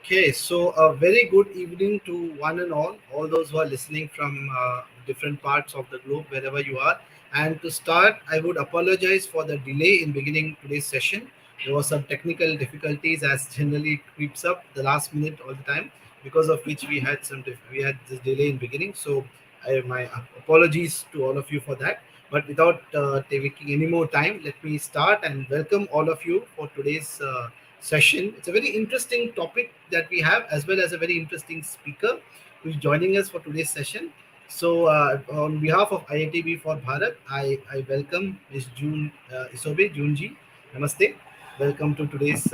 Okay, so a very good evening to one and all those who are listening from different parts of the globe, wherever you are. And to start, I would apologize for the delay in beginning today's session. There was some technical difficulties, as generally it creeps up the last minute all the time, because of which we had this delay in beginning. So, my apologies to all of you for that. But without taking any more time, let me start and welcome all of you for today's session. It's a very interesting topic that we have, as well as a very interesting speaker who is joining us for today's session. So, on behalf of IITB for Bharat, I welcome Ms. Isobe Junjie. Namaste. Welcome to today's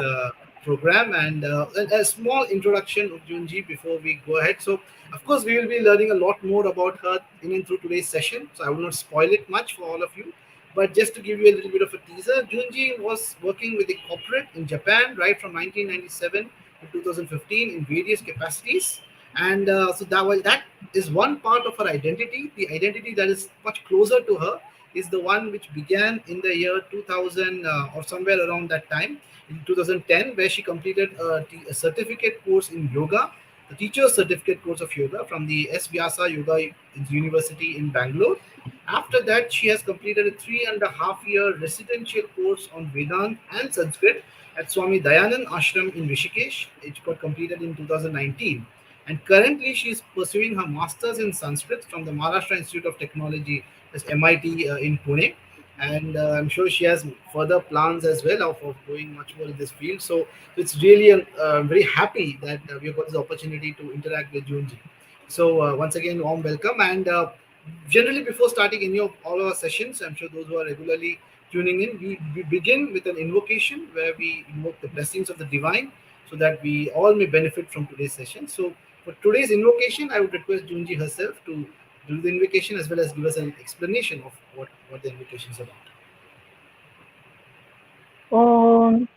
program, and a small introduction of Junjie before we go ahead. So, of course, we will be learning a lot more about her in and through today's session. So, I will not spoil it much for all of you. But just to give you a little bit of a teaser, Junji was working with a corporate in Japan right from 1997 to 2015 in various capacities. And so that is one part of her identity. The identity that is much closer to her is the one which began in the year 2000 or somewhere around that time, in 2010, where she completed a certificate course in yoga, the teacher's certificate course of yoga from the S. Vyasa Yoga University in Bangalore. After that, she has completed a 3.5 year residential course on Vedanta and Sanskrit at Swami Dayanand Ashram in Rishikesh. It got completed in 2019. And currently, she is pursuing her master's in Sanskrit from the Maharashtra Institute of Technology, that's MIT in Pune. And I'm sure she has further plans as well of going much more in this field. So it's really very happy that we've got this opportunity to interact with Junji. So once again, warm welcome. And generally, before starting any of all our sessions, I'm sure those who are regularly tuning in, we begin with an invocation where we invoke the blessings of the divine so that we all may benefit from today's session. So for today's invocation, I would request Junji herself to do the invocation as well as give us an explanation of what the invocation is about. ॐ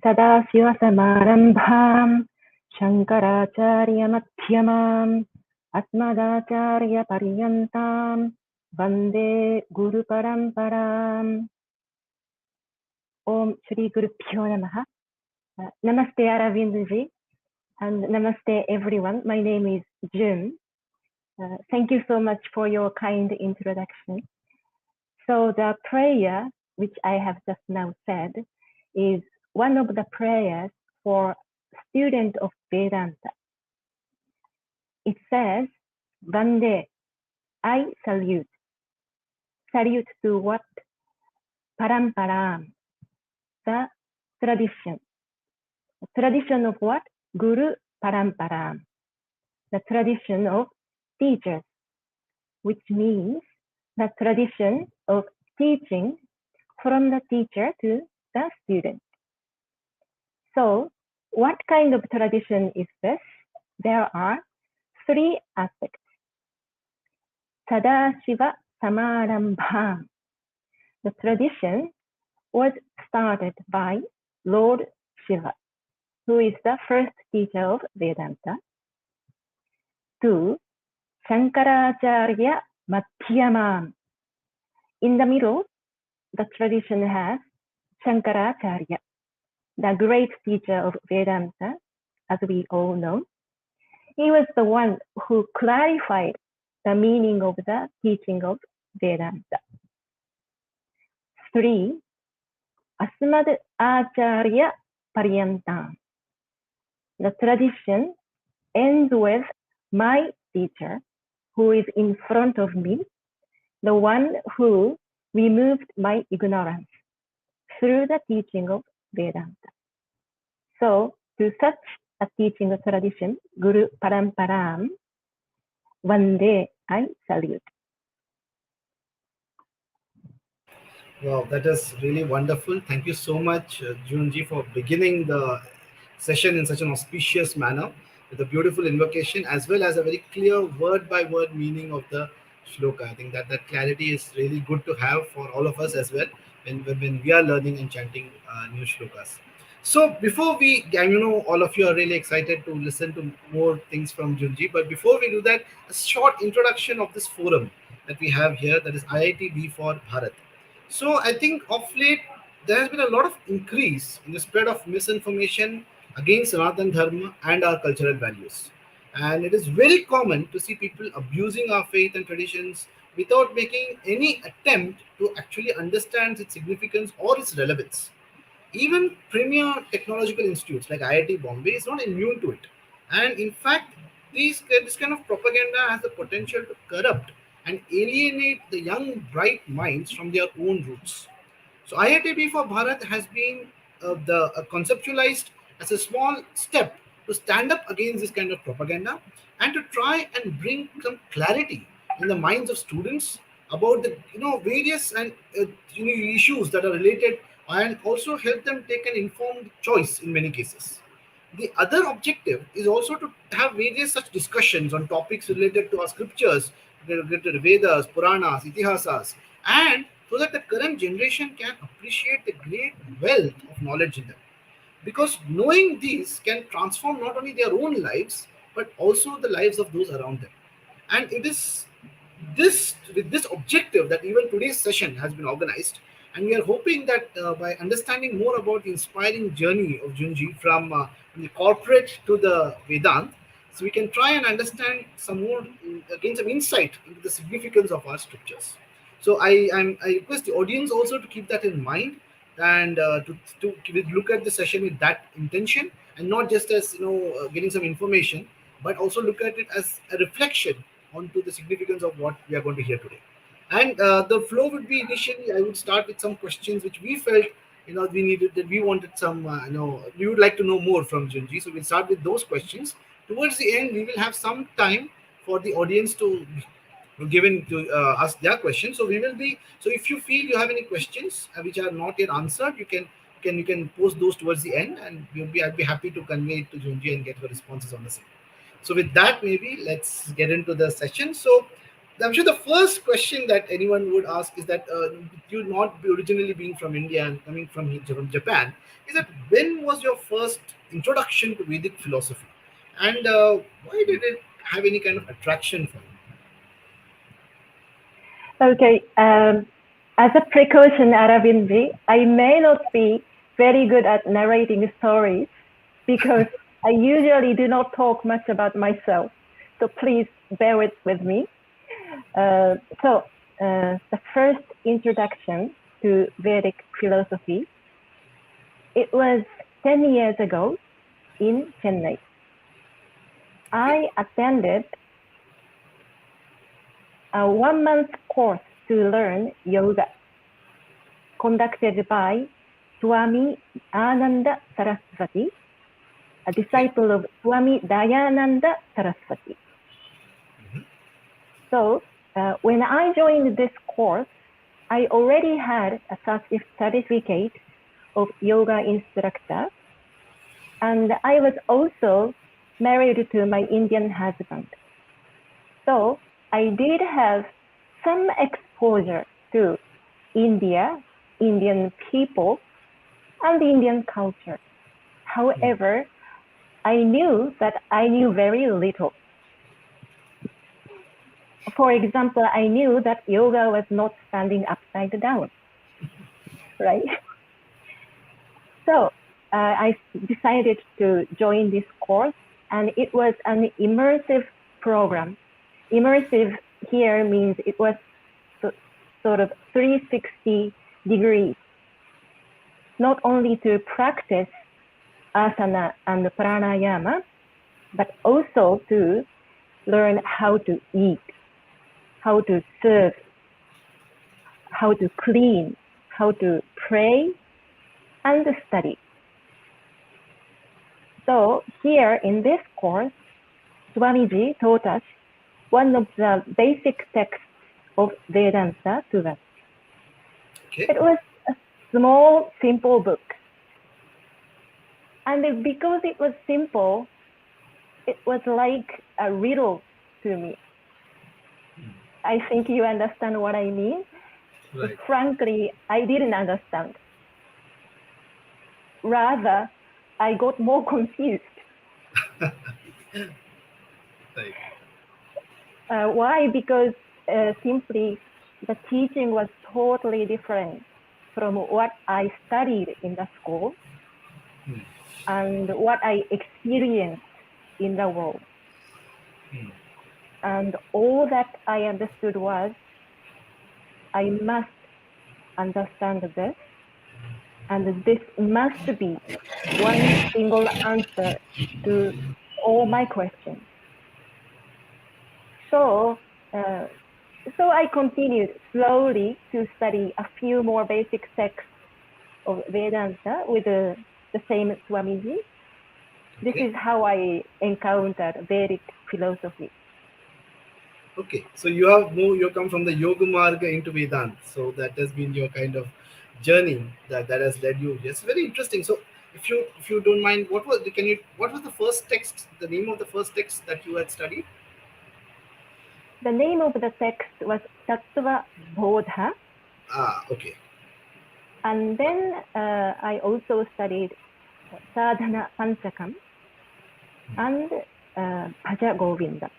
सदाशिवसमारम्भां शङ्कराचार्यमध्यमाम् अस्मदाचार्यपर्यन्तां वन्दे गुरुपरम्पराम् ॐ श्रीगुरुभ्यो नमः. Namaste Aravindaji and namaste everyone. My name is Jun. Thank you so much for your kind introduction. So the prayer which I have just now said is one of the prayers for student of Vedanta. It says, Vande, I salute. Salute to what? Paramparam, the tradition. The tradition of what? Guru Paramparam, the tradition of teachers, which means the tradition of teaching from the teacher to the student. So, what kind of tradition is this? There are three aspects. Sadashiva Samarambham. The tradition was started by Lord Shiva, who is the first teacher of Vedanta. 2. Shankaracharya Madhyamam. In the middle, the tradition has Shankaracharya, the great teacher of Vedanta, as we all know. He was the one who clarified the meaning of the teaching of Vedanta. 3. Asmad Acharya Paryantam. The tradition ends with my teacher, who is in front of me, the one who removed my ignorance through the teaching of Vedanta. So, to such a teaching tradition, Guru Paramparam, Vande, I salute. Wow, that is really wonderful. Thank you so much, Junji, for beginning the session in such an auspicious manner with a beautiful invocation as well as a very clear word by word meaning of the shloka. I think that clarity is really good to have for all of us as well when we are learning and chanting new shlokas. So before we, all of you are really excited to listen to more things from Junji. But before we do that, a short introduction of this forum that we have here, that is IITB for Bharat. So I think of late there has been a lot of increase in the spread of misinformation against Sanatana Dharma and our cultural values. And it is very common to see people abusing our faith and traditions without making any attempt to actually understand its significance or its relevance. Even premier technological institutes like IIT Bombay is not immune to it. And in fact, this kind of propaganda has the potential to corrupt and alienate the young, bright minds from their own roots. So IITB for Bharat has been conceptualized as a small step to stand up against this kind of propaganda and to try and bring some clarity in the minds of students about the various and issues that are related, and also help them take an informed choice in many cases. The other objective is also to have various such discussions on topics related to our scriptures, related to Vedas, Puranas, Itihasas, and so that the current generation can appreciate the great wealth of knowledge in them. Because knowing these can transform not only their own lives, but also the lives of those around them. And it is this with this objective that even today's session has been organized, and we are hoping that by understanding more about the inspiring journey of Junji from the corporate to the Vedant, so we can try and understand some more, gain some insight into the significance of our scriptures. So I request the audience also to keep that in mind, and to look at the session with that intention, and not just as getting some information, but also look at it as a reflection onto the significance of what we are going to hear today. And the flow would be, initially I would start with some questions which we felt we needed, that we wanted some we would like to know more from Junji. So we'll start with those questions. Towards the end, we will have some time for the audience to given to ask their questions. So we will be, so if you feel you have any questions which are not yet answered, you can post those towards the end, and I'd be happy to convey it to Junji and get her responses on the same. So with that, maybe let's get into the session. So I'm sure the first question that anyone would ask is that, you not be originally being from India and coming from Japan, is that when was your first introduction to Vedic philosophy, and why did it have any kind of attraction for you? Okay. As a precaution, Arabindji, I may not be very good at narrating stories because I usually do not talk much about myself. So please bear with me. So the first introduction to Vedic philosophy, it was 10 years ago in Chennai. I attended a 1-month course to learn yoga conducted by Swami Ananda Saraswati, a disciple of Swami Dayananda Saraswati. So when I joined this course, I already had a certificate of yoga instructor, and I was also married to my Indian husband. So I did have some exposure to India, Indian people, and the Indian culture. However, I knew that I knew very little. For example, I knew that yoga was not standing upside down, right? So I decided to join this course, and it was an immersive program. Immersive here means it was sort of 360 degrees, not only to practice asana and pranayama, but also to learn how to eat, how to serve, how to clean, how to pray, and study. So here in this course, Swamiji taught us one of the basic texts of Vedanta to us. Okay. It was a small, simple book. And because it was simple, it was like a riddle to me. I think you understand what I mean. Right. Frankly, I didn't understand. Rather, I got more confused. Right. Why? Because simply the teaching was totally different from what I studied in the school. and what I experienced in the world. Hmm. And all that I understood was I must understand this, and this must be one single answer to all my questions. So, uh, so I continued slowly to study a few more basic texts of Vedanta with the same Swamiji. This Okay. is how I encountered Vedic philosophy. Okay, so you have moved, you come from the yoga marga into Vedanta. So that has been your kind of journey that has led you. It's very interesting. So if you don't mind, what was the first text, the name of the first text that you had studied? The name of the text was Tattva Bodha, Ah, okay. and then I also studied Sadhana Panchakam and Bhaja Govinda.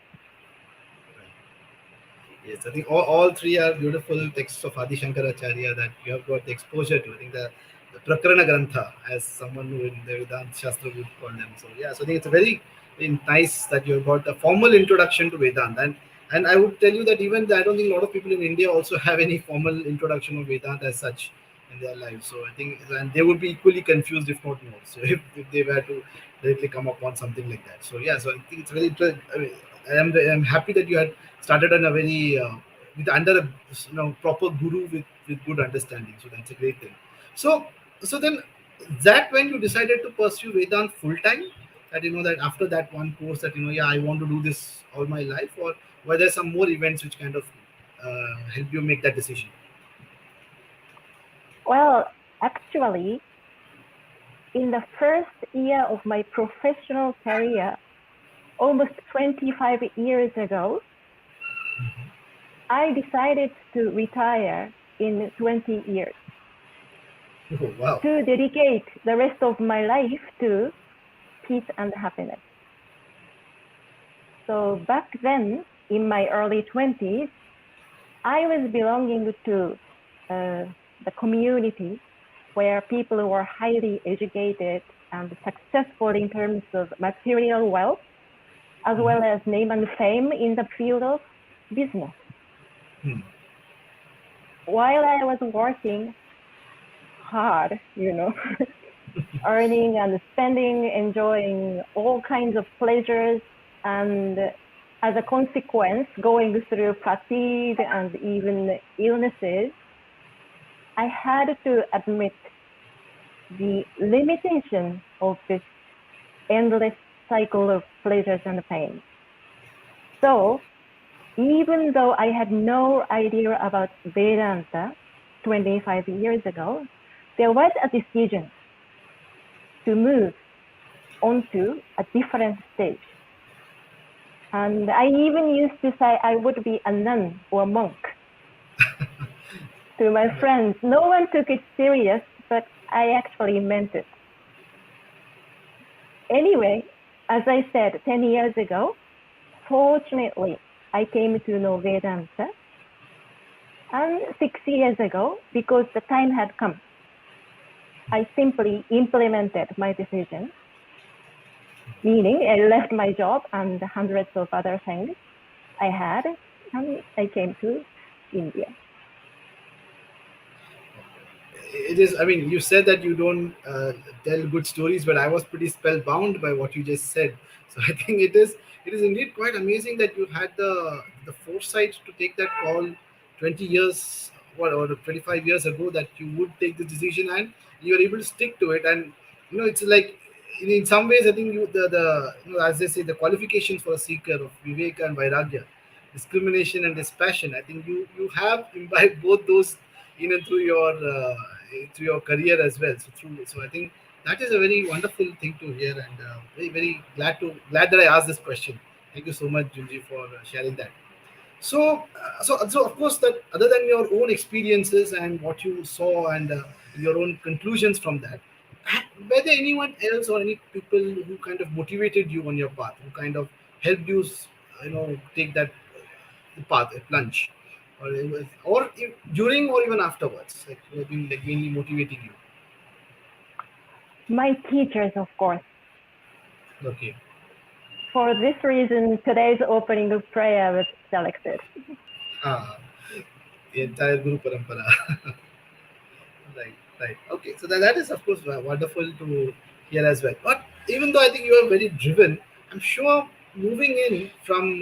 Yes, I think all three are beautiful texts of Adi Shankaracharya that you have got exposure to. I think the Prakarana Grantha, as someone who in the Vedanta Shastra would call them. So yeah, so I think it's a very nice that you have got a formal introduction to Vedanta. And I would tell you that even I don't think a lot of people in India also have any formal introduction of Vedanta as such in their lives. So I think and they would be equally confused if not more. So if they were to directly come upon something like that. So yeah, so I think it's very I mean, I'm happy that you had started on a very with under a proper guru with good understanding. So that's a great thing. So so then that when you decided to pursue Vedant full time, that that after that one course that yeah I want to do this all my life, or were there some more events which kind of help you make that decision? Well, actually, in the first year of my professional career, almost 25 years ago, I decided to retire in 20 years Oh wow. to dedicate the rest of my life to peace and happiness. So back then, in my early 20s, I was belonging to the community where people were highly educated and successful in terms of material wealth, as well as name and fame in the field of business. Hmm. While I was working hard, earning and spending, enjoying all kinds of pleasures, and as a consequence, going through fatigue and even illnesses, I had to admit the limitation of this endless cycle of pleasures and pain. So, even though I had no idea about Vedanta 25 years ago, there was a decision to move onto a different stage. And I even used to say I would be a nun or a monk to my friends. No one took it serious, but I actually meant it. Anyway, as I said 10 years ago, fortunately, I came to know Vedanta. And 6 years ago, because the time had come, I simply implemented my decision, meaning I left my job and hundreds of other things I had, and I came to India. It is, I mean, you said that you don't tell good stories, but I was pretty spellbound by what you just said. So I think it is indeed quite amazing that you had the foresight to take that call 20 years or 25 years ago, that you would take the decision and you are able to stick to it. And it's like in some ways I think the as they say, the qualifications for a seeker of viveka and vairagya, discrimination and dispassion, I think you have imbibed both those through your career as well. So I think that is a very wonderful thing to hear, and very glad that I asked this question. Thank you so much, Junji, for sharing that. So of course, that other than your own experiences and what you saw and your own conclusions from that, were there anyone else or any people who kind of motivated you on your path, who kind of helped you, take that path, a plunge, or during or even afterwards, like who have been like mainly motivating you? My teachers, of course. Okay. For this reason, today's opening of prayer was selected. Ah, the entire Guru Parampara. Right, right. Okay, so that is of course wonderful to hear as well. But even though I think you are very driven, I'm sure moving in from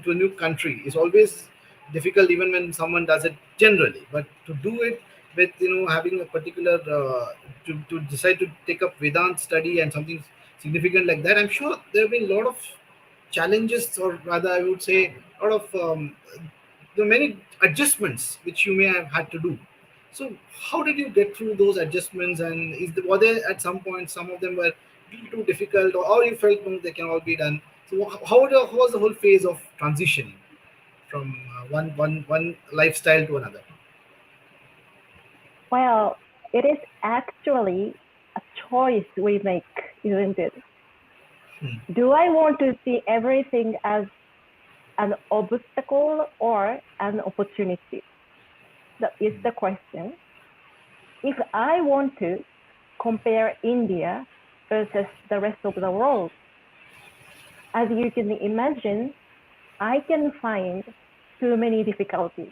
to a new country is always difficult, even when someone does it generally. But to do it with having a particular to decide to take up Vedant study and something significant like that, I'm sure there have been a lot of challenges, or rather, I would say, a lot of the many adjustments which you may have had to do. So, how did you get through those adjustments? And were there at some point some of them were too difficult, or you felt no, they can all be done? So, how was the whole phase of transitioning from one lifestyle to another? Well, it is actually a choice we make, isn't it? Do I want to see everything as an obstacle or an opportunity? That is the question. If I want to compare India versus the rest of the world, as you can imagine, I can find too many difficulties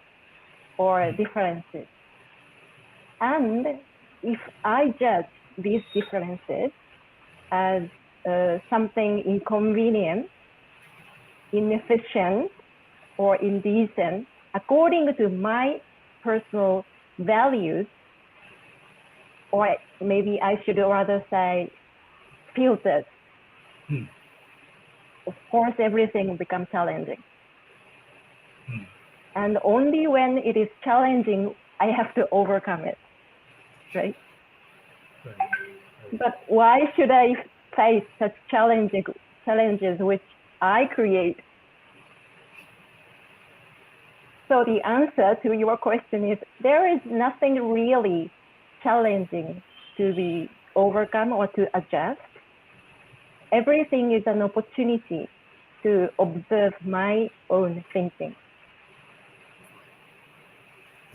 or differences. And if I judge these differences as something inconvenient, inefficient, or indecent, according to my personal values, or maybe I should rather say filters, of course everything becomes challenging. And only when it is challenging, I have to overcome it, right? But why should I face such challenges which I create? So the answer to your question is there is nothing really challenging to be overcome or to adjust. Everything is an opportunity to observe my own thinking.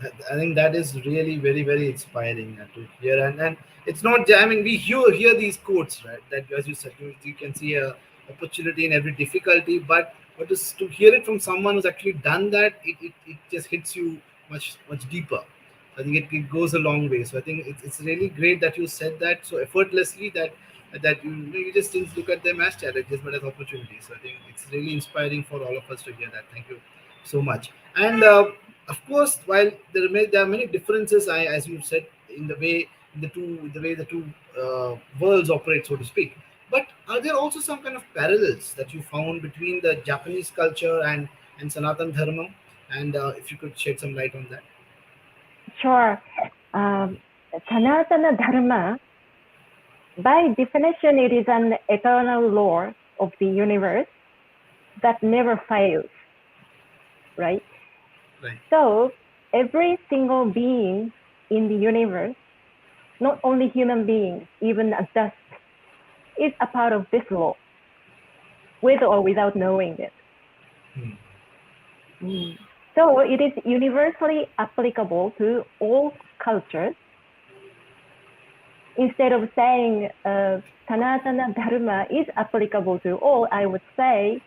I think that is really very, very inspiring to hear. And it's not, I mean, we hear these quotes, right? That, as you said, you can see a opportunity in every difficulty, but to hear it from someone who's actually done that, it just hits you much deeper. I think it goes a long way. So I think it's really great that you said that so effortlessly that you just didn't look at them as challenges but as opportunities. So I think it's really inspiring for all of us to hear that. Thank you so much. And of course, while there are many differences, as you said, in the way the two worlds operate, so to speak. But are there also some kind of parallels that you found between the Japanese culture and Sanatana Dharma? And if you could shed some light on that. Sure. Sanatana Dharma, by definition, it is an eternal law of the universe that never fails, right? Right. So every single being in the universe, not only human beings, even a dust, is a part of this law, with or without knowing it. So it is universally applicable to all cultures. Instead of saying Sanatana Dharma is applicable to all, I would say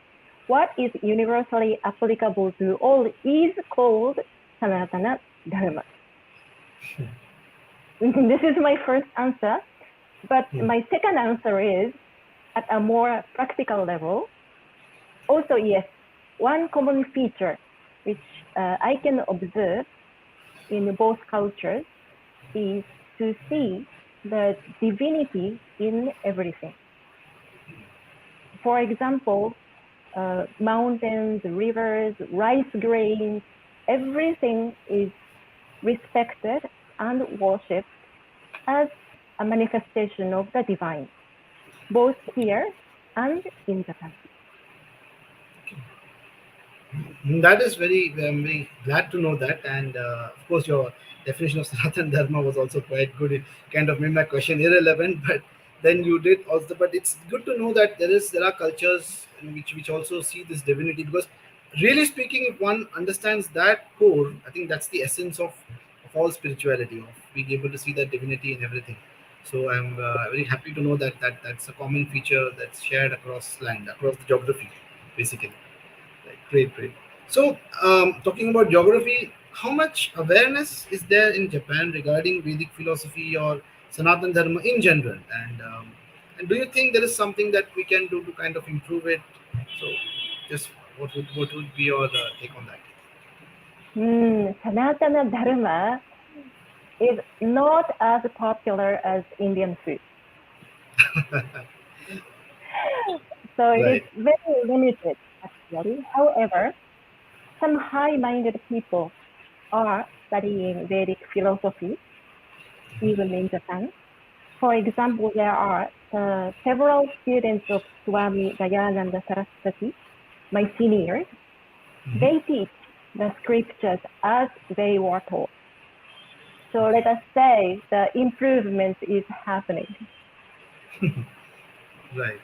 what is universally applicable to all is called Sanatana Dharma. This is my first answer. But my second answer is, at a more practical level, also yes, one common feature which I can observe in both cultures is to see the divinity in everything. For example, mountains, rivers, rice grains, everything is respected and worshipped as a manifestation of the divine, both here and in Japan. That is I'm very glad to know that. And of course, your definition of Sanatana Dharma was also quite good. It kind of made my question irrelevant, but then you did also. But it's good to know that there are cultures in which also see this divinity, because really speaking, if one understands that core, I think that's the essence of all spirituality, of being able to see that divinity in everything. So I'm very happy to know that that's a common feature that's shared across land, across the geography, basically. Right. Great, great. So, talking about geography, how much awareness is there in Japan regarding Vedic philosophy or Sanatana Dharma in general? And do you think there is something that we can do to kind of improve it? So, just what would be your take on that? Sanatana Dharma is not as popular as Indian food. So it is Right. very limited, actually. However, some high-minded people are studying Vedic philosophy, even in Japan. For example, there are several students of Swami Dayananda Saraswati, my seniors. Hmm. They teach the scriptures as they were taught. So let us say the improvement is happening. Right.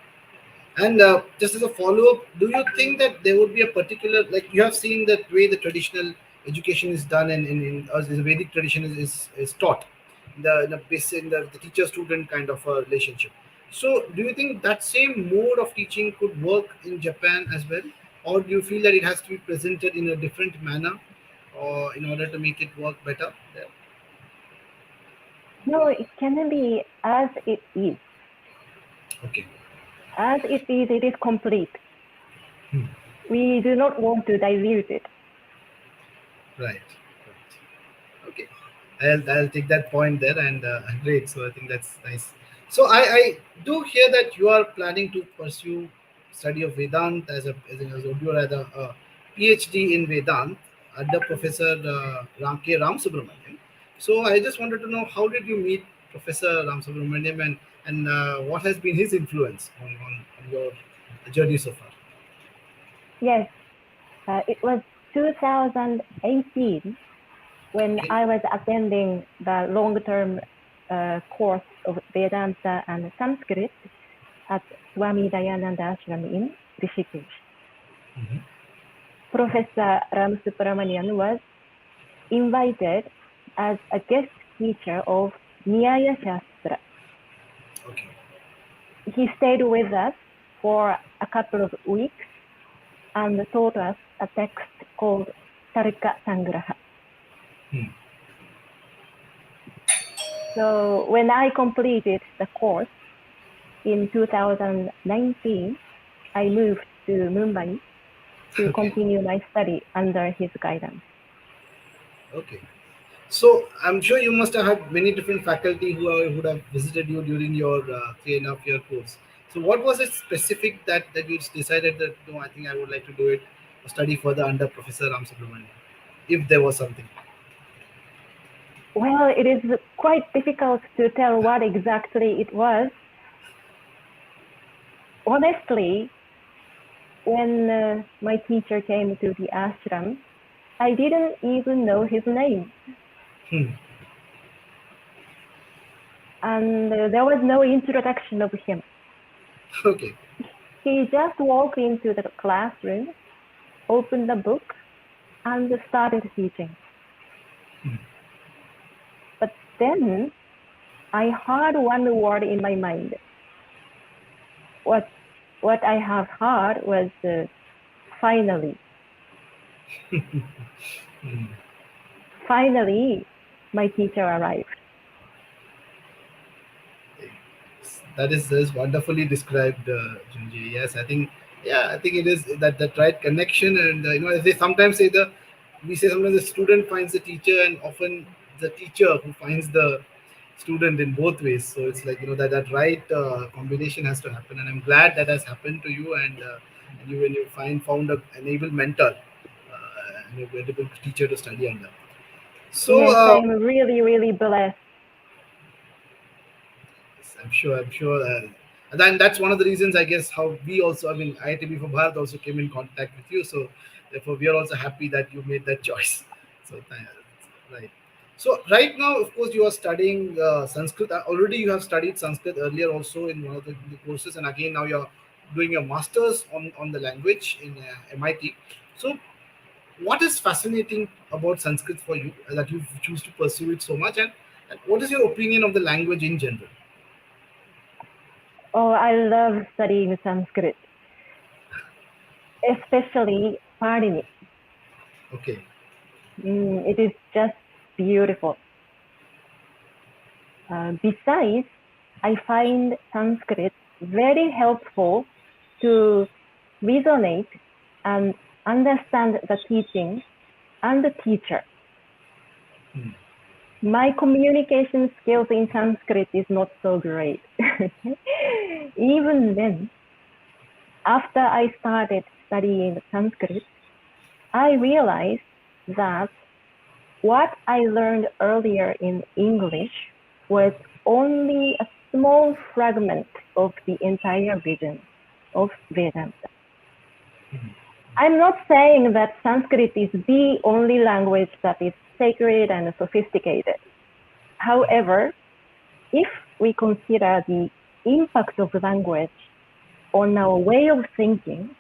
And just as a follow up, do you think that there would be a particular, like you have seen that way the traditional education is done in as the Vedic tradition is taught, the teacher student kind of a relationship. So, do you think that same mode of teaching could work in Japan as well, or do you feel that it has to be presented in a different manner, or in order to make it work better? There? No, it can be as it is. Okay. As it is complete. Hmm. We do not want to dilute it. Right. Right. Okay. I'll take that point there, and great. So I think that's nice. So I do hear that you are planning to pursue study of Vedant as a you are at a PhD in Vedant under Professor Ram Subramaniam. So I just wanted to know, how did you meet Professor Ram Subramaniam, and what has been his influence on your journey so far? Yes, it was 2018 when Okay. I was attending the long-term course of Vedanta and Sanskrit at Swami Dayananda Ashram in Rishikesh. Hmm. Professor Ram Subramanian was invited as a guest teacher of Nyaya Shastra. Okay. He stayed with us for a couple of weeks and taught us a text called Tarka Sangraha. Hmm. So when I completed the course in 2019, I moved to Mumbai to Okay. continue my study under his guidance. Okay. So I'm sure you must have had many different faculty would have visited you during your 3.5 year course. So what was it specific that you decided that no, I think I would like to do it, study further under Professor Ram Subramanian, if there was something. Well, it is quite difficult to tell what exactly it was. Honestly, when my teacher came to the ashram, I didn't even know his name. Hmm. And there was no introduction of him. Okay. He just walked into the classroom, opened the book, and started teaching. Hmm. But then I heard one word in my mind. What I have heard was finally. Hmm. Finally, my teacher arrived. That is wonderfully described, Junjie. Yes, I think, yeah, I think it is that right connection, and as they sometimes say, the we say sometimes the student finds the teacher, and often the teacher who finds the student in both ways. So it's like that right combination has to happen, and I'm glad that has happened to you, and you when you found an able mentor, and a able teacher to study under. So. Yes, I'm really, really blessed. I'm sure. I'm sure. And then that's one of the reasons, I guess, how we also, I mean, IITB for Bharat also came in contact with you. So therefore, we are also happy that you made that choice. So right. So right now, of course, you are studying Sanskrit. Already, you have studied Sanskrit earlier also in one of the courses, and again now you're doing your masters on the language in MIT. So what is fascinating about Sanskrit for you that you choose to pursue it so much, and what is your opinion of the language in general? Oh, I love studying Sanskrit, especially Pali. Okay. It is just beautiful. Besides, I find Sanskrit very helpful to resonate and understand the teaching and the teacher. My communication skills in Sanskrit is not so great. Even then, after I started studying Sanskrit, I realized that what I learned earlier in English was only a small fragment of the entire vision of Vedanta. I'm not saying that Sanskrit is the only language that is sacred and sophisticated. However, if we consider the impact of language on our way of thinking,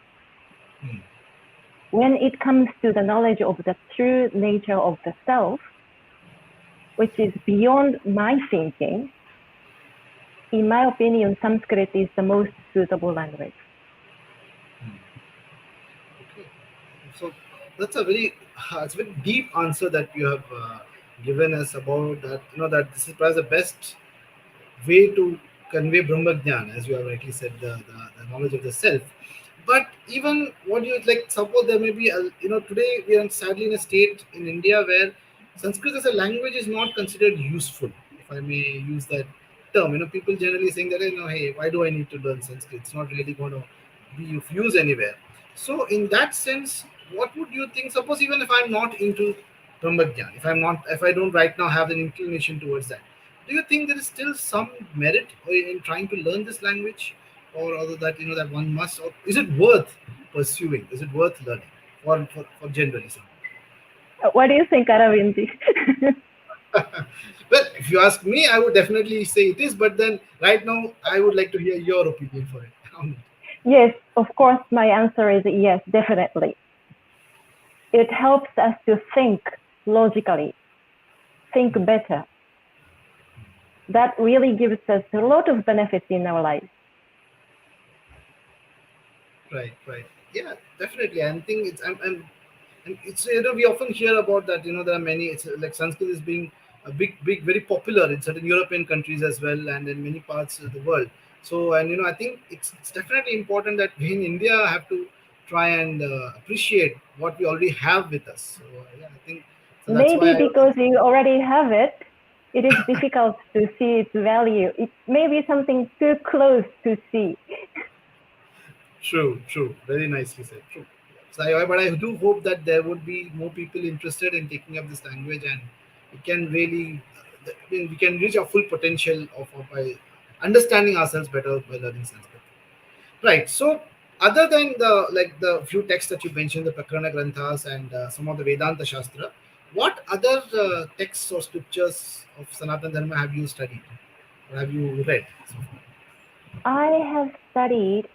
when it comes to the knowledge of the true nature of the self, which is beyond my thinking, in my opinion, Sanskrit is the most suitable language. Okay. So that's a very deep answer that you have given us about that. That this is perhaps the best way to convey Brahmagyan, as you have rightly said, the knowledge of the self. But even what you like, suppose there may be, today we are sadly in a state in India where Sanskrit as a language is not considered useful, if I may use that term. People generally saying that, hey, why do I need to learn Sanskrit? It's not really going to be of use anywhere. So, in that sense, what would you think? Suppose even if I'm not into Brahmagyan, if I don't right now have an inclination towards that, do you think there is still some merit in trying to learn this language, or other that that one must, or is it worth pursuing? Is it worth learning for generally someone? What do you think, Aravindji? Well, if you ask me, I would definitely say it is, but then right now I would like to hear your opinion for it. Yes, of course, my answer is yes, definitely. It helps us to think logically, think better. That really gives us a lot of benefits in our life. Right. Yeah, definitely. I think and it's we often hear about that. There are many. It's like Sanskrit is being a big, very popular in certain European countries as well, and in many parts of the world. So, and I think it's definitely important that we in India have to try and appreciate what we already have with us. So, yeah, I think so. That's Maybe why I was because you already have it, it is difficult to see its value. It may be something too close to see. true. Very nicely said. True. So, but I do hope that there would be more people interested in taking up this language, and it can really, we can reach our full potential of by understanding ourselves better by learning Sanskrit. Right. So, other than the few texts that you mentioned, the Prakarana Granthas and some of the Vedanta Shastra, what other texts or scriptures of Sanatana Dharma have you studied or have you read so far? I have studied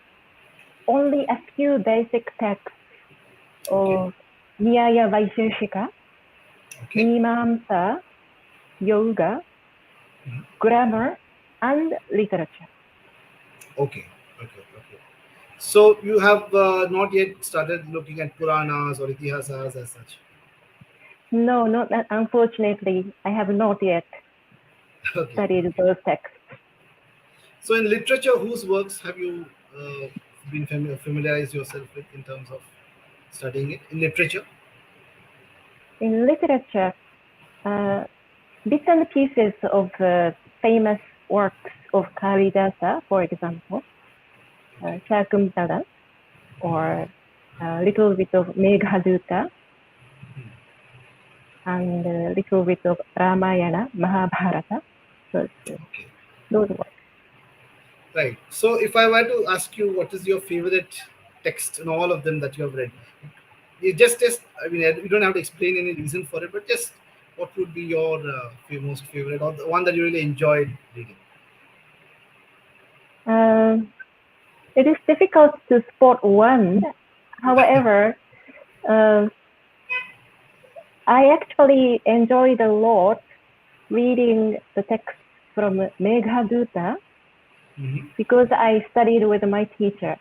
only a few basic texts Okay. of Nyaya Vaisheshika, Okay. Mimamsa, Yoga, Mhm. grammar, and literature. Okay. So you have not yet started looking at Puranas or Itihasas as such. No, not that. Unfortunately, I have not yet Okay. studied those texts. So in literature, whose works have you been familiarized yourself with in terms of studying it in literature? In literature, bits and pieces of famous works of Kalidasa, for example, Okay. Shakuntala, or a little bit of Meghaduta, and a little bit of Ramayana, Mahabharata. So Okay. those works. Right. So if I were to ask you what is your favorite text in all of them that you have read, you just I mean you don't have to explain any reason for it, but just what would be your most favorite or the one that you really enjoyed reading? It is difficult to spot one. However, I actually enjoyed a lot reading the text from Meghaduta because I studied with my teacher.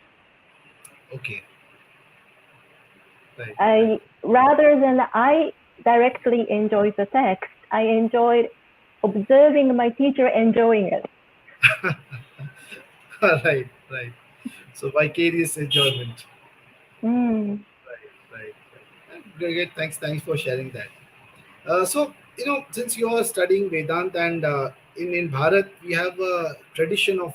Okay. Right. Rather than I directly enjoyed the text, I enjoyed observing my teacher enjoying it. Right. Right. So vicarious enjoyment. Mm. Right. Great. Thanks for sharing that. So, since you are studying Vedanta and in Bharat, we have a tradition of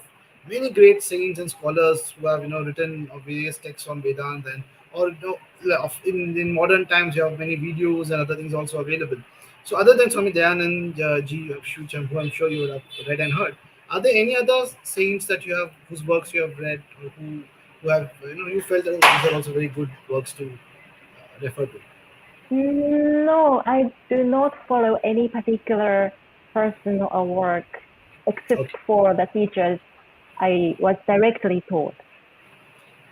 many great saints and scholars who have, written various texts on Vedanta and, or, in modern times, you have many videos and other things also available. So, other than Swami Dayanand Ji of Shucham, who I'm sure you would have read and heard, are there any other saints that you have, whose works you have read, or who have, you felt that these are also very good works to refer to? No, I do not follow any particular person or work except Okay. for the teachers I was directly taught.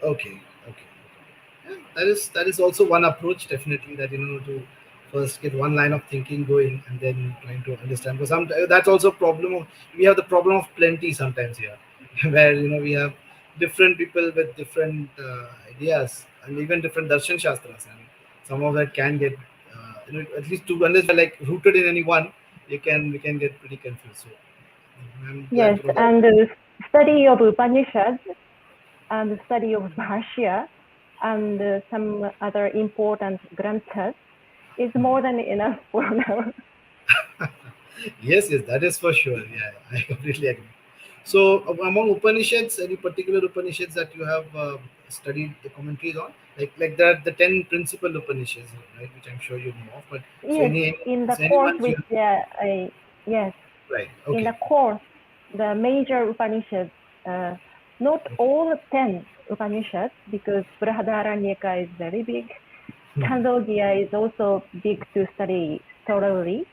Okay. Okay. Yeah, that is also one approach, definitely, that to first get one line of thinking going and then trying to understand. Because that's also a problem of, we have the problem of plenty sometimes here, where we have different people with different ideas and even different darshan shastras, and some of that can get at least to, unless you're like rooted in any one, we can get pretty confused. So I'm glad Yes, to know that. and the study of Upanishads and the study of Bhashya and some other important granthas is more than enough for now. Yes, that is for sure. Yeah, I completely agree. So, among Upanishads, any particular Upanishads that you have studied the commentaries on, like that the 10 principal Upanishads, right? Which I'm sure you know of. But so Yes, in the any course ones you which yes, right? in Okay, the course, the major Upanishads, not all 10 Upanishads, because Brihadaranyaka is very big. Chandogya is also big to study thoroughly.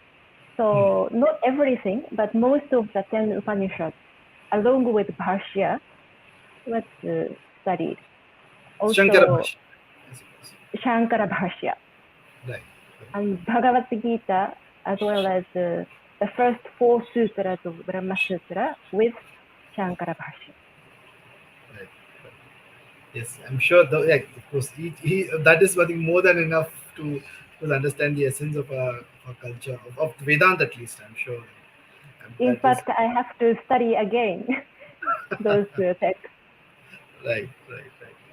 So not everything, but most of the 10 Upanishads, along with Bhashya, was studied. Shankara Also, Bhashya, I suppose. Shankara Bhashya Right. and Bhagavad Gita, as well as the first 4 sutras of Brahma Sutra with Shankara Bhashya. Right. Yes, I'm sure. Yeah, of course, that is, I think, more than enough to understand the essence of our culture of Vedanta, at least. I'm sure. In That is fact, I have to study again those texts. right.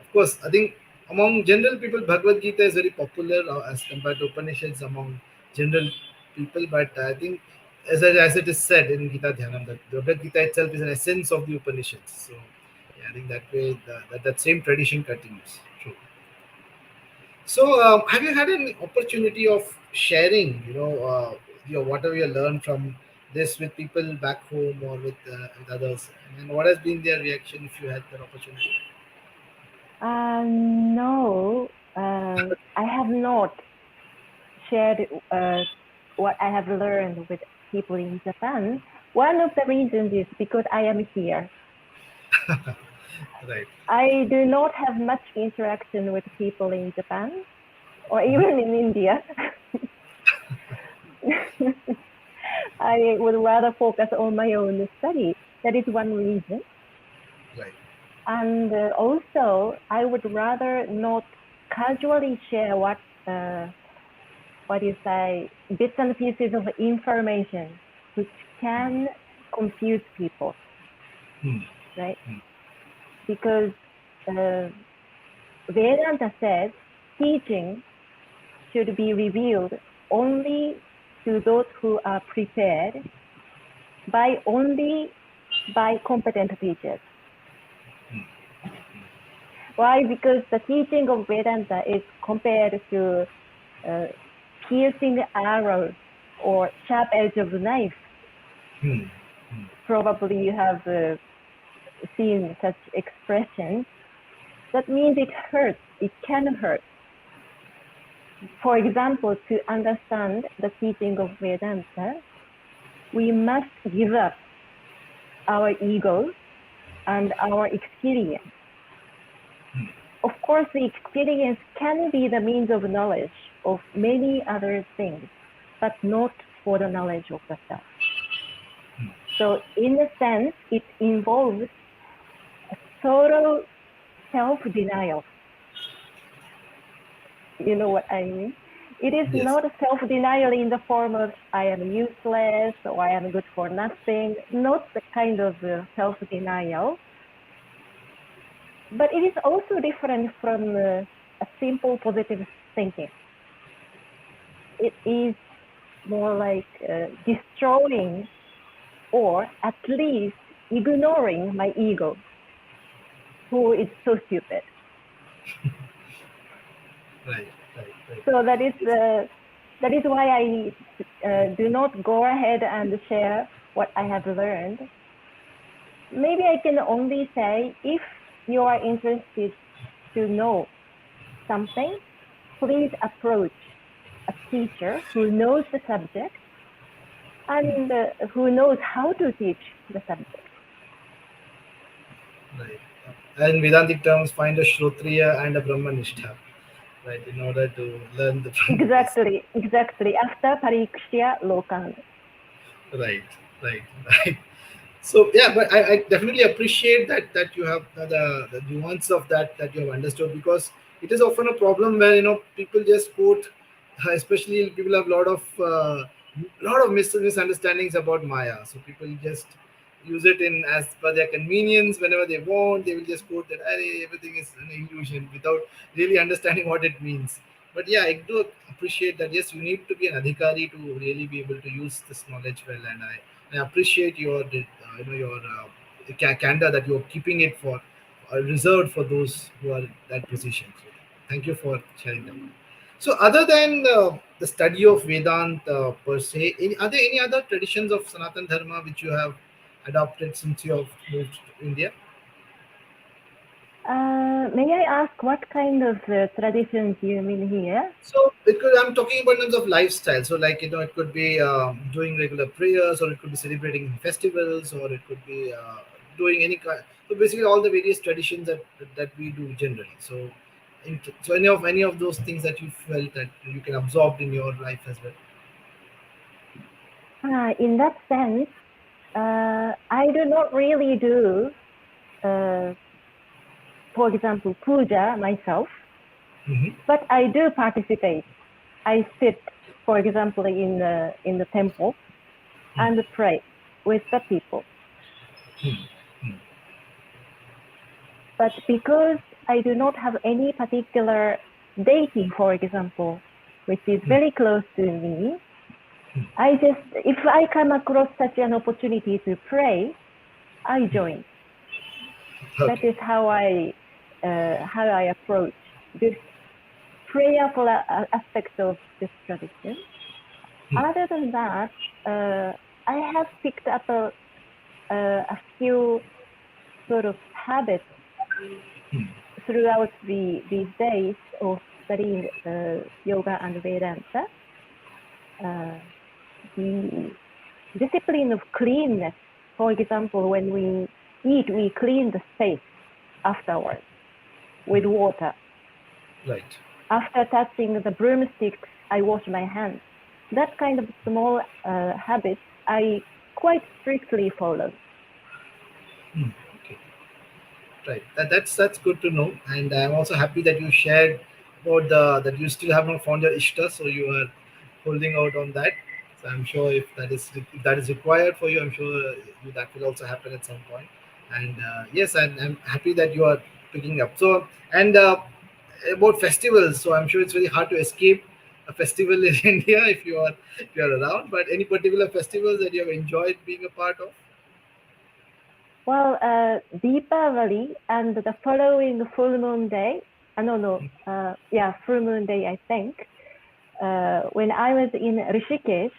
Of course, I think among general people, Bhagavad Gita is very popular as compared to Upanishads among general people. But I think, as it is said in Gita Dhyanam, that the Bhagavad Gita itself is an essence of the Upanishads. So, yeah, I think that way that same tradition continues. True. So, have you had an opportunity of sharing, whatever you learned from this with people back home or with others? And what has been their reaction if you had that opportunity? No, I have not shared what I have learned with people in Japan. One of the reasons is because I am here. Right. I do not have much interaction with people in Japan or even in India. I would rather focus on my own study. That is one reason. Right. And also, I would rather not casually share what you say, bits and pieces of information which can confuse people, Hmm. right? Because Vedanta says teaching should be revealed only to those who are prepared only by competent teachers. Why? Because the teaching of Vedanta is compared to piercing arrow or sharp edge of the knife. Hmm. Probably you have seen such expressions. That means it hurts. It can hurt. For example, to understand the teaching of Vedanta, we must give up our ego and our experience. Of course, the experience can be the means of knowledge of many other things, but not for the knowledge of the self. So in a sense, it involves total self-denial. You know what I mean? It is Yes. not self-denial in the form of I am useless or I am good for nothing, not the kind of self-denial, but it is also different from a simple positive thinking. It is more like destroying or at least ignoring my ego, who is so stupid. Right. Right. Right. So that is why I do not go ahead and share what I have learned. Maybe I can only say, if you are interested to know something, please approach a teacher who knows the subject and who knows how to teach the subject. Right. And Vedantic terms, find a Shrotriya and a Brahmanistha, right, in order to learn the basics. Exactly. After Parikshya Lokan. Right, right, right. So yeah, but I definitely appreciate that you have the nuance of that you have understood, because it is often a problem where people just quote, especially people have lot of misunderstandings about Maya. So people just use it in as per their convenience whenever they want. They will just quote that, "Arey, everything is an illusion," without really understanding what it means. But yeah, I do appreciate that. Yes, you need to be an adhikari to really be able to use this knowledge well, and I appreciate your candor that you're keeping it for reserved for those who are in that position. So thank you for sharing that. So other than the study of Vedanta per se, are there any other traditions of Sanatana Dharma which you have adopted since you have moved to India? May I ask what kind of traditions you mean here? So I'm talking about in terms of lifestyle. So like it could be doing regular prayers, or it could be celebrating festivals, or it could be doing any kind. So basically, all the various traditions that we do generally. So, so any of those things that you felt that you can absorb in your life as well. In that sense, I do not really do, for example, puja myself, Hmm. but I do participate. I sit, for example, in the temple and pray with the people. But because I do not have any particular deity, for example, which is very close to me, if I come across such an opportunity to pray, I join. That Okay. is how I approach this prayerful aspect of this tradition. Other than that, I have picked up a few sort of habits throughout these days of studying yoga and Vedanta. The discipline of cleanness, for example, when we eat, we clean the space afterwards with water. Right. After touching the broomsticks, I wash my hands. That kind of small habits I quite strictly follow. Okay. Right. That's good to know, and I'm also happy that you shared about the that you still have not found your ishta, so you are holding out on that. So I'm sure if that is required for you, I'm sure that will also happen at some point. And yes, I'm happy that you are picking up. So and about festivals, so I'm sure it's very hard to escape a festival in India if you are around. But any particular festivals that you have enjoyed being a part of? Well, Deepavali and the following full moon day, full moon day, I think, when I was in Rishikesh,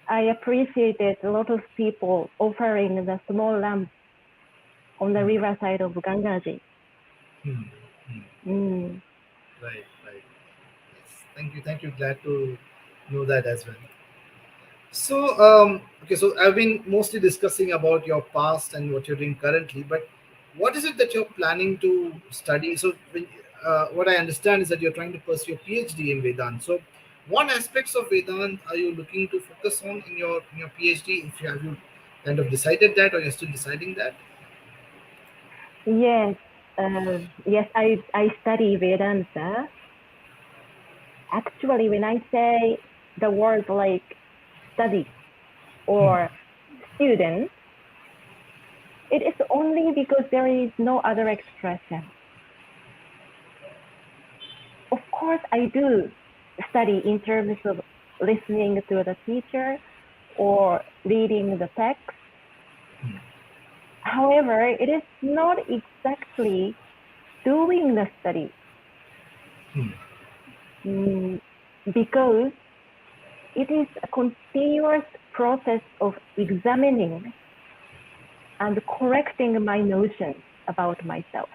I appreciated a lot of people offering the small lamps on the riverside of Gangaji. Hmm. Hmm. Right, right. Yes. Thank you. Glad to know that as well. So, okay, so I've been mostly discussing about your past and what you're doing currently, but what is it that you're planning to study? So, what I understand is that you're trying to pursue a PhD in Vedanta. So, what aspects of Vedanta are you looking to focus on in your PhD? If you have you kind of decided that, or you're still deciding that? Yes, yes, I study Vedanta. Actually, when I say the word like study or student, it is only because there is no other expression. Of course, I do study in terms of listening to the teacher or reading the text. However, it is not exactly doing the study because it is a continuous process of examining and correcting my notions about myself.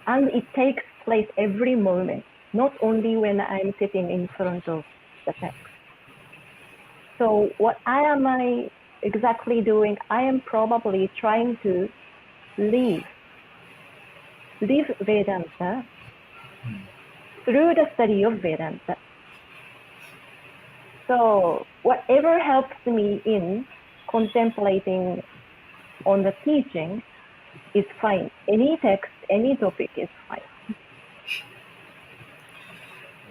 And it takes place every moment, not only when I'm sitting in front of the text. So what I exactly doing? I am probably trying to live Vedanta through the study of Vedanta. So whatever helps me in contemplating on the teaching is fine. Any text, any topic is fine.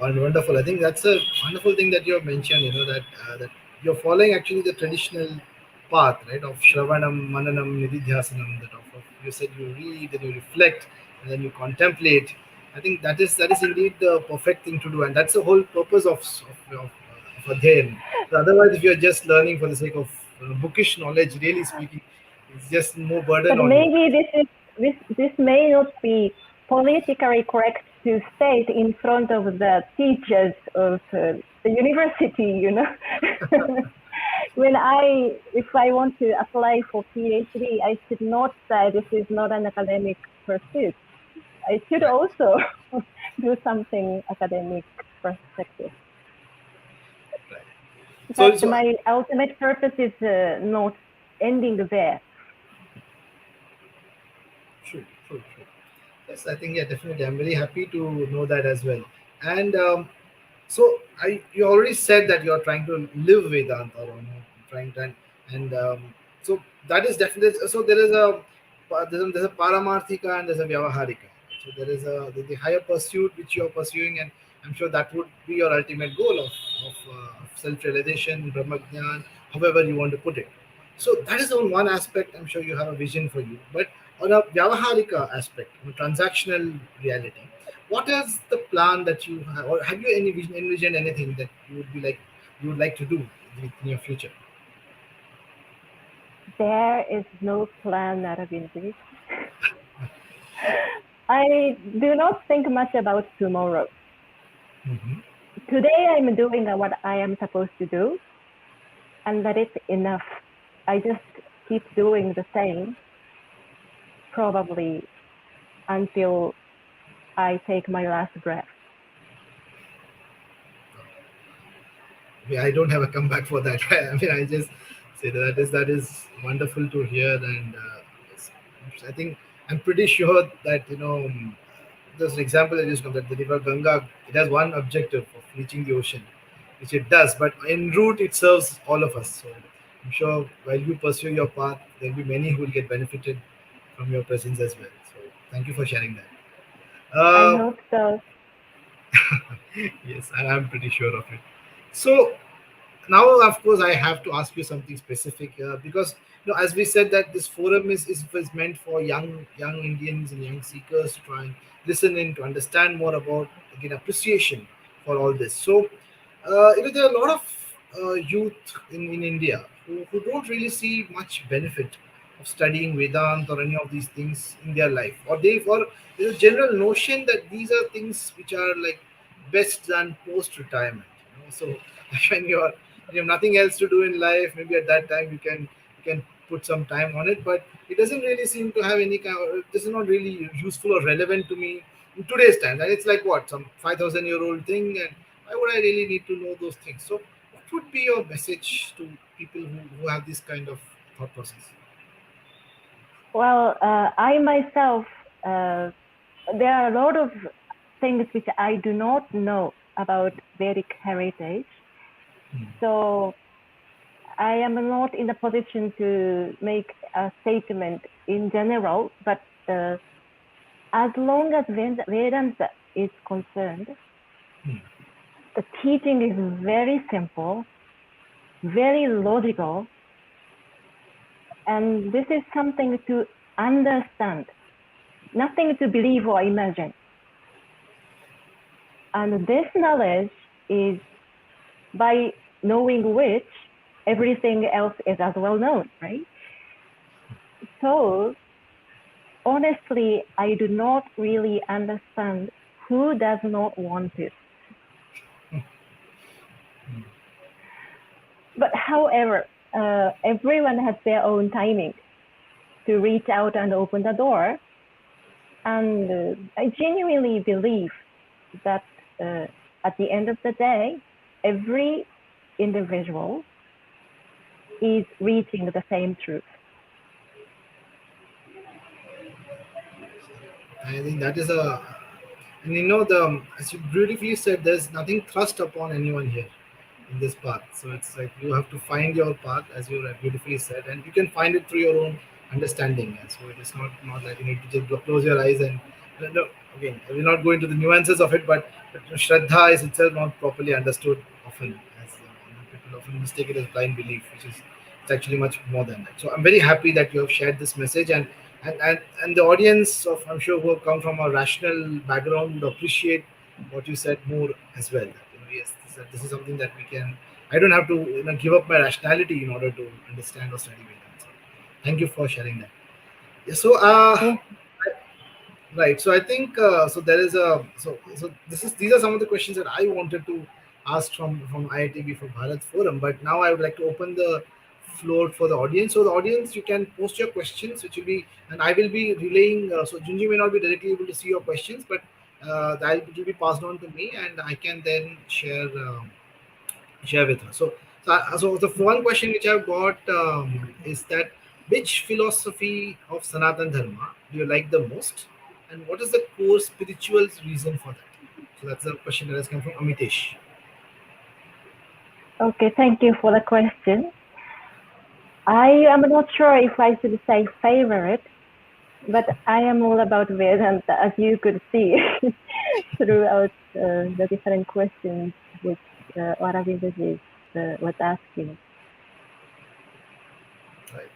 Wonderful. I think that's a wonderful thing that you have mentioned. That you're following actually the traditional path, right? Of Shravanam, Mananam, Nididhyasanam. You said you read, then you reflect, and then you contemplate. I think that is indeed the perfect thing to do, and that's the whole purpose of Adhyayan. So otherwise, if you're just learning for the sake of bookish knowledge, really speaking, it's just more burden But on you. maybe this may not be politically correct to state in front of the teachers of the university, you know. If I want to apply for PhD, I should not say this is not an academic pursuit. I should Right. also do something academic perspective. Right. But So my ultimate purpose is not ending there. true, true, true. Yes, I think, yeah, definitely. I'm very happy to know that as well. And so you already said that you're trying to live Vedanta, or trying to, and so that is definitely, so there's a Paramarthika and there's a Vyavaharika. So there is the higher pursuit which you're pursuing, and I'm sure that would be your ultimate goal of self-realization, Brahmagyan, however you want to put it. So that is on one aspect. I'm sure you have a vision for you, but on a Vyavaharika aspect, on a transactional reality, what is the plan that you have, or have you envisioned anything that you would like to do in your future? There is no plan, Aravind. I do not think much about tomorrow. Hmm. Today I'm doing what I am supposed to do, and that is enough. I just keep doing the same, probably until I take my last breath. I don't have a comeback for that. I mean, I just say that is wonderful to hear, and I think I'm pretty sure that there's an example that is that the river Ganga, it has one objective of reaching the ocean, which it does, but en route it serves all of us. So I'm sure while you pursue your path, there'll be many who will get benefited from your presence as well. So thank you for sharing that. I Uh, hope so. yes, and I'm pretty sure of it. So now, of course, I have to ask you something specific, because as we said that this forum is meant for young Indians and young seekers to try and listen in, to understand more about, again, appreciation for all this. So there are a lot of youth in India who don't really see much benefit of studying Vedanta or any of these things in their life, or there's a general notion that these are things which are like best done post retirement. So when you have nothing else to do in life, maybe at that time you can put some time on it, but it doesn't really seem to have any kind of, this is not really useful or relevant to me in today's time. And it's like what, some 5,000-year-old thing, and why would I really need to know those things? So what would be your message to people who have this kind of thought process? Well, I myself, there are a lot of things which I do not know about Vedic heritage. So I am not in the position to make a statement in general, but as long as Vedanta is concerned, the teaching is very simple, very logical, and this is something to understand, nothing to believe or imagine. And this knowledge is by knowing which everything else is as well known, right? So honestly, I do not really understand who does not want it. But however, everyone has their own timing to reach out and open the door. And I genuinely believe that at the end of the day, every individual is reaching the same truth. I think that is and as you beautifully said, there's nothing thrust upon anyone here in this path. So it's like you have to find your path, as you beautifully said, and you can find it through your own understanding. And so it is not like you need to just close your eyes and no. Again, I will not go into the nuances of it, but Shraddha is itself not properly understood often, as people often mistake it as blind belief, which is it's actually much more than that. So I'm very happy that you have shared this message, and the audience of I'm sure who have come from a rational background would appreciate what you said more as well. That, yes, this is something that we can. I don't have to give up my rationality in order to understand or study Vedanta. So thank you for sharing that. Yeah, so Yeah. right. So I think so. There is a so these are some of the questions that I wanted to ask from IITB for Bharat Forum. But now I would like to open the floor for the audience. So the audience, you can post your questions, which will be and I will be relaying. So Junjie may not be directly able to see your questions, but that will be passed on to me, and I can then share with her. So the one question which I've got is that which philosophy of Sanatana Dharma do you like the most, and what is the core spiritual reason for that? So that's a question that has come from Amitesh. Okay, thank you for the question. I am not sure if I should say favorite, but I am all about Vedanta, as you could see throughout the different questions which Aravindaji was asking. Right.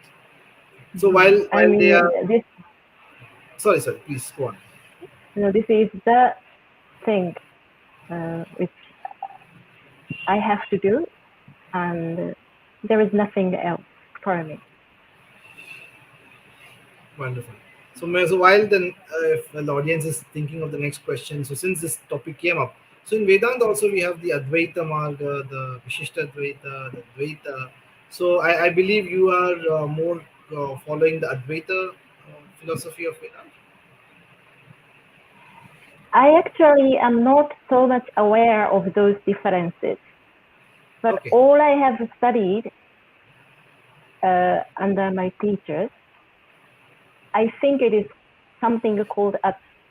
So while I mean, they are this sorry, please go on. this is the thing which I have to do, and there is nothing else for me. Wonderful. So while then, if the audience is thinking of the next question, so since this topic came up, so in Vedanta also we have the Advaita Marga, the Vishishta Advaita, the Dvaita. So I believe you are more following the Advaita philosophy of Vedanta. I actually am not so much aware of those differences, but Okay. all I have studied under my teachers, I think it is something called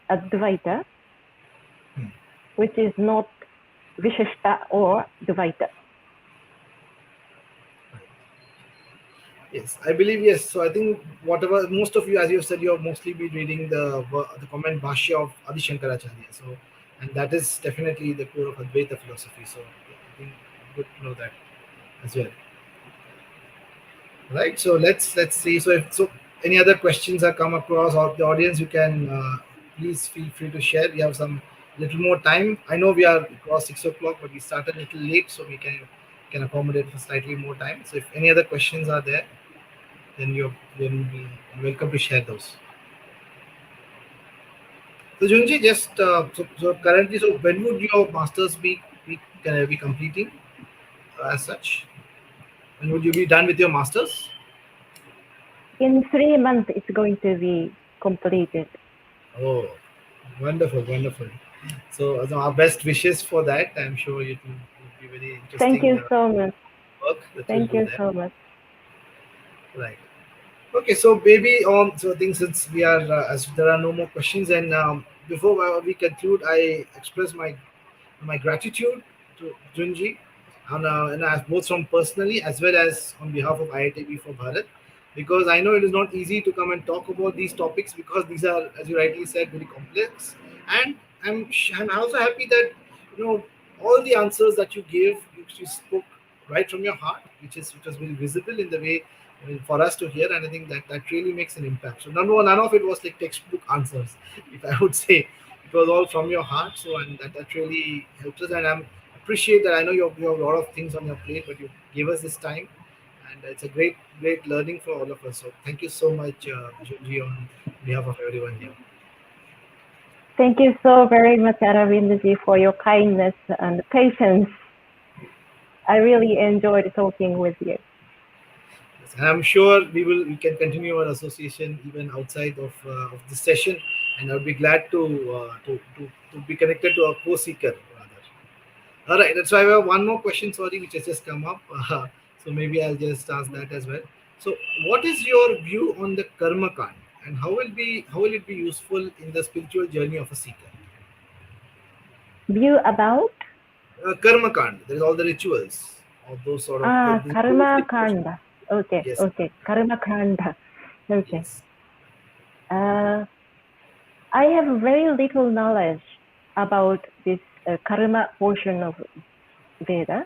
Advaita, which is not Vishishta or Dvaita. Yes, I believe yes. So I think whatever most of you, as you have said, you have mostly been reading the comment Bhashya of Adi Shankaracharya. So, and that is definitely the core of Advaita philosophy. So I think good to know that as well. Right. So let's see. So any other questions are come across or the audience, you can please feel free to share. We have some little more time. I know we are across 6 o'clock, but we started a little late, so we can accommodate for slightly more time. So if any other questions are there, then you're welcome to share those. So Junji, just so currently, so when would your masters be completing as such? When would you be done with your masters? In 3 months, it's going to be completed. Oh, wonderful, wonderful. So our best wishes for that. I'm sure it will be very interesting. Thank you so much. Work that Thank you'll you do there. so much. Right. Okay, so maybe on so I think since we are as there are no more questions, and before we conclude, I express my gratitude to Junji. and both from personally as well as on behalf of IITB for Bharat, because I know it is not easy to come and talk about these topics because these are, as you rightly said, very complex. And I'm also happy that all the answers that you gave, you spoke right from your heart, which was very visible in the way, for us to hear, and I think that really makes an impact. So none of it was like textbook answers, if I would say. It was all from your heart. So, and that really helps us, and I'm appreciate that. I know you have a lot of things on your plate, but you gave us this time, and it's a great learning for all of us. So thank you so much, Junji, on behalf of everyone here. Thank you so very much, Aravindaji, for your kindness and patience. I really enjoyed talking with you. Yes, and I'm sure we can continue our association even outside of this session, and I would be glad to be connected to a co-seeker rather. All right, that's why I have one more question, sorry, which has just come up. So maybe I'll just ask that as well. So, what is your view on the karma kand, and how will it be useful in the spiritual journey of a seeker? View about? Karma kand. There is all the rituals, all those sort of the Karma kanda. Okay, Yes. okay. Karma kanda. Okay. Yes. I have very little knowledge about this karma portion of Veda.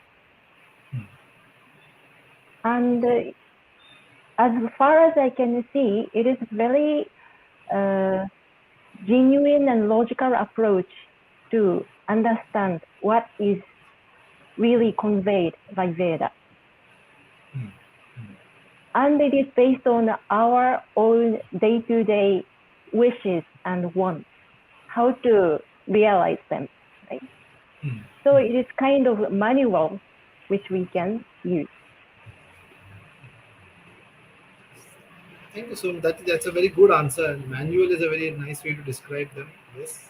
And as far as I can see, it is very genuine and logical approach to understand what is really conveyed by Veda. And it is based on our own day-to-day wishes and wants, how to realize them, right? So it is kind of manual which we can use. Thank you so much. That's a very good answer. And manual is a very nice way to describe them. Yes,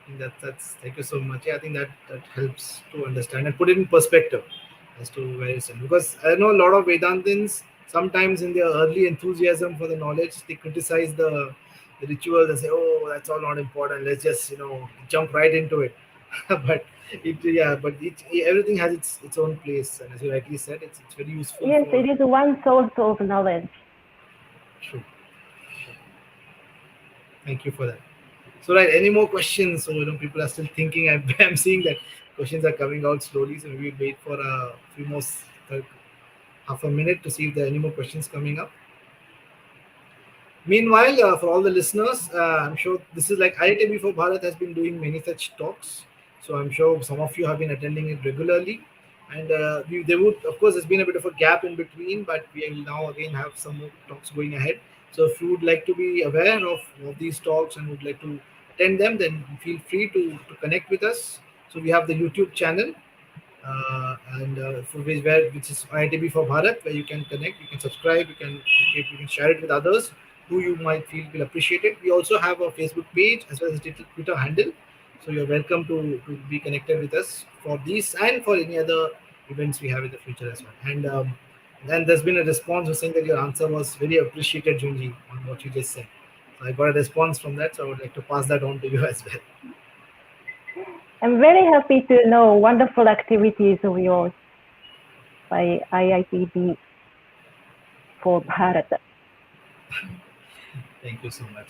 I think that's. Thank you so much. Yeah, I think that helps to understand and put it in perspective as to where it's in. Because I know a lot of Vedantins sometimes in their early enthusiasm for the knowledge, they criticize the rituals and say, "Oh, that's all not important. Let's just jump right into it." But everything has its own place, and as you rightly said, it's very useful. Yes, For it is one source of knowledge. True. Thank you for that. So, right, any more questions? So, people are still thinking. I'm seeing that questions are coming out slowly. So, maybe we'll wait for a few more, half a minute to see if there are any more questions coming up. Meanwhile, for all the listeners, I'm sure this is like IITB for Bharat has been doing many such talks. So I'm sure some of you have been attending it regularly. And there would, of course, there's been a bit of a gap in between, but we will now again have some more talks going ahead. So if you would like to be aware of these talks and would like to attend them, then feel free to connect with us. So we have the YouTube channel, and for which is IITB for Bharat, where you can connect, you can subscribe, you can share it with others who you might feel will appreciate it. We also have a Facebook page as well as a Twitter handle, so you're welcome to be connected with us for these and for any other events we have in the future as well. And then there's been a response saying that your answer was very appreciated, Junji, on what you just said. So I got a response from that, so I would like to pass that on to you as well. I'm very happy to know wonderful activities of yours by IITB for Bharat. Thank you so much.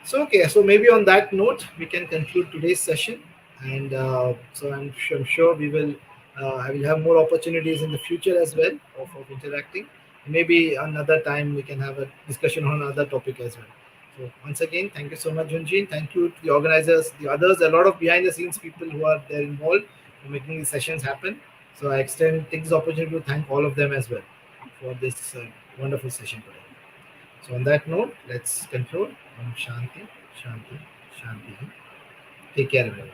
So, okay, so maybe on that note, we can conclude today's session. And so I'm sure I will have more opportunities in the future as well of interacting. Maybe another time we can have a discussion on another topic as well. So once again, thank you so much, Junjin. Thank you to the organizers, the others, a lot of behind the scenes people who are there involved in making these sessions happen. So I take this opportunity to thank all of them as well for this wonderful session today. So on that note, let's conclude. Om Shanti, Shanti, Shanti. Take care, everyone.